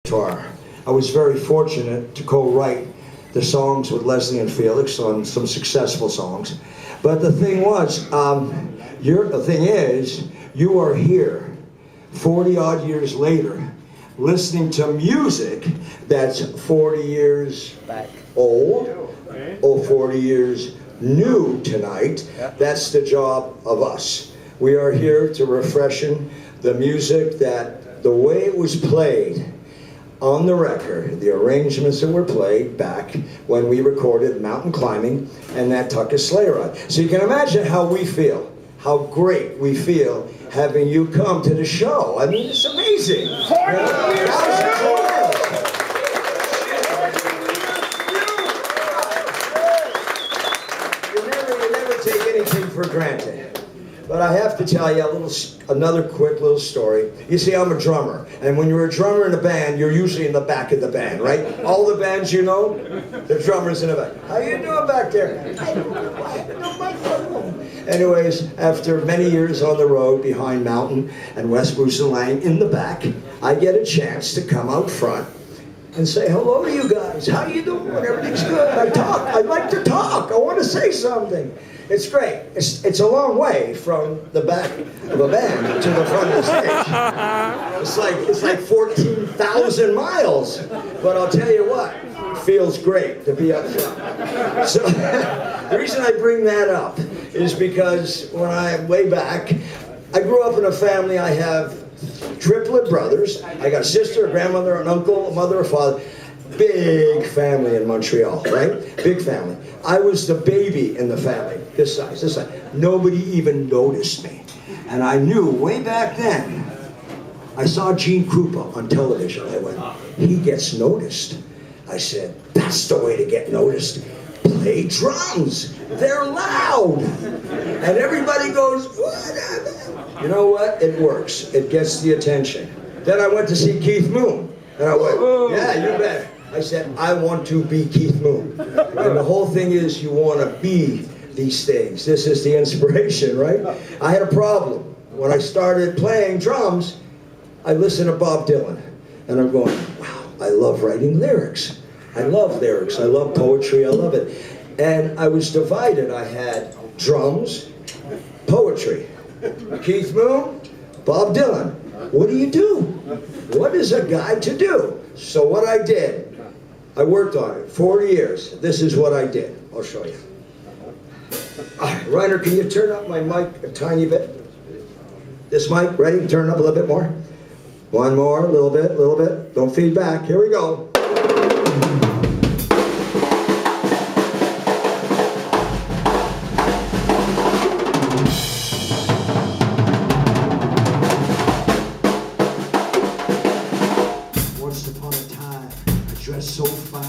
guitar. I was very fortunate to co-write the songs with Leslie and Felix on some successful songs. But the thing was, the thing is, you are here 40 odd years later listening to music that's 40 years Back. old or 40 years new tonight. That's the job of us. We are here to refreshen the music that the way it was played on the record, the arrangements that were played back when we recorded Mountain Climbing and that Tuckus Sleigh Ride. So you can imagine how we feel, how great we feel having you come to the show. I mean, it's amazing. 40 years You never take anything for granted. But I have to tell you another quick little story. You see, I'm a drummer, and when you're a drummer in a band, you're usually in the back of the band, right? All the bands you know, the drummer's in the back. How you doing back there? Anyways, after many years on the road behind Mountain and West Bruce and Laing in the back, I get a chance to come out front and say hello to you guys. How you doing? Everything's good. I like to talk. I want to say something. It's great. It's a long way from the back of a band to the front of the stage. It's like 14,000 miles. But I'll tell you what, it feels great to be up front. So the reason I bring that up is because when way back, I grew up in a family. I have triplet brothers. I got a sister, a grandmother, an uncle, a mother, a father. Big family in Montreal, right? Big family. I was the baby in the family, this size, this size. Nobody even noticed me. And I knew way back then, I saw Gene Krupa on television. I went, he gets noticed. I said, that's the way to get noticed. Play drums. They're loud. And everybody goes, what? You know what? It works. It gets the attention. Then I went to see Keith Moon. And I went, yeah, you bet. I said, I want to be Keith Moon. And the whole thing is you want to be these things. This is the inspiration, right? I had a problem. When I started playing drums, I listened to Bob Dylan. And I'm going, wow, I love writing lyrics. I love lyrics. I love poetry. I love it. And I was divided. I had drums, poetry. Keith Moon, Bob Dylan. What do you do? What is a guy to do? So what I did, I worked on it 40 years. This is what I did. I'll show you. Reiner, can you turn up my mic a tiny bit? This mic, ready? Turn it up a little bit more. One more, a little bit. Don't feed back. Here we go. Dressed so fine, I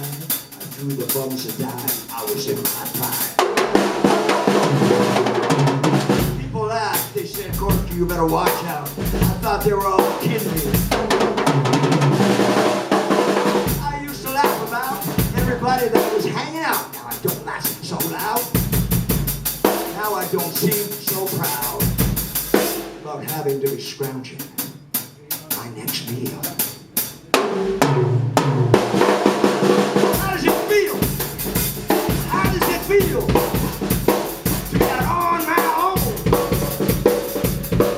threw the bums a dime. I was in my prime. People laughed. They said, Corky, you better watch out. I thought they were all kidding me. I used to laugh about everybody that was hanging out. Now I don't laugh so loud. Now I don't seem so proud about having to be scrounging my next meal. Feel to get on my own,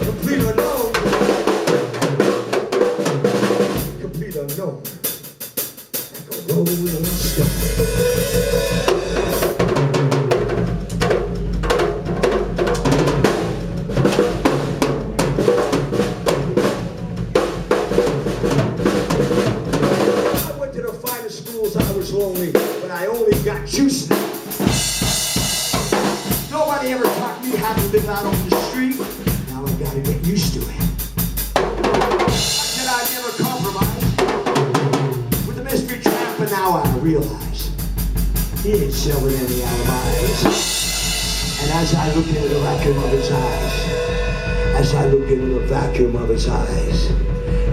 complete unknown, like a rolling stone. I went to the finest schools. I was lonely, but I only got juice now. Nobody ever taught me how to live out on the street. Now I gotta get used to it. I said I'd never compromise with the mystery trap, but now I realize he ain't selling any alibis. And as I look into the vacuum of his eyes,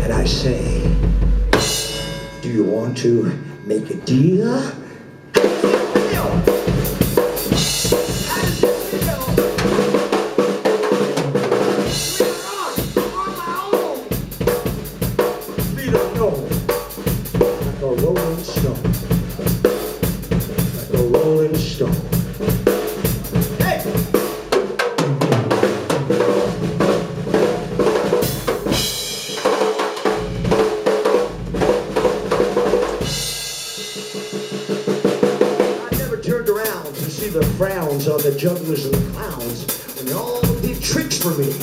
and I say, do you want to make a deal? rolling stone. Like a rolling stone. Hey! I never turned around to see the frowns on the jugglers and the clowns when they all did tricks for me.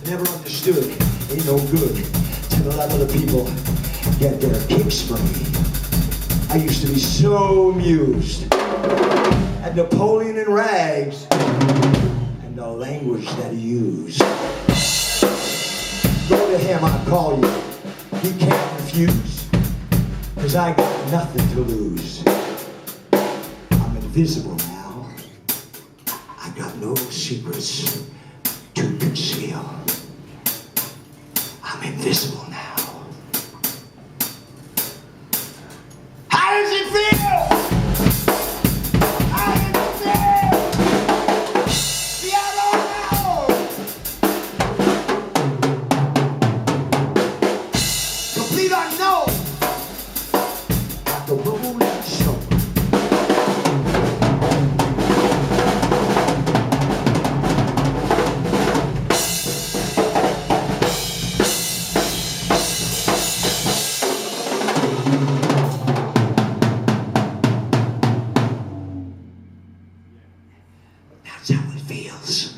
I never understood. Ain't no good to let other people get their kicks from me. I used to be so amused at Napoleon in rags and the language that he used. Go to him, I'll call you. He can't refuse, 'cause I got nothing to lose. I'm invisible now. I got no secrets to conceal. I'm invisible now. How does it feel? How does it feel? See, I don't know. Complete unknown. Like a rolling stone. That's how it feels.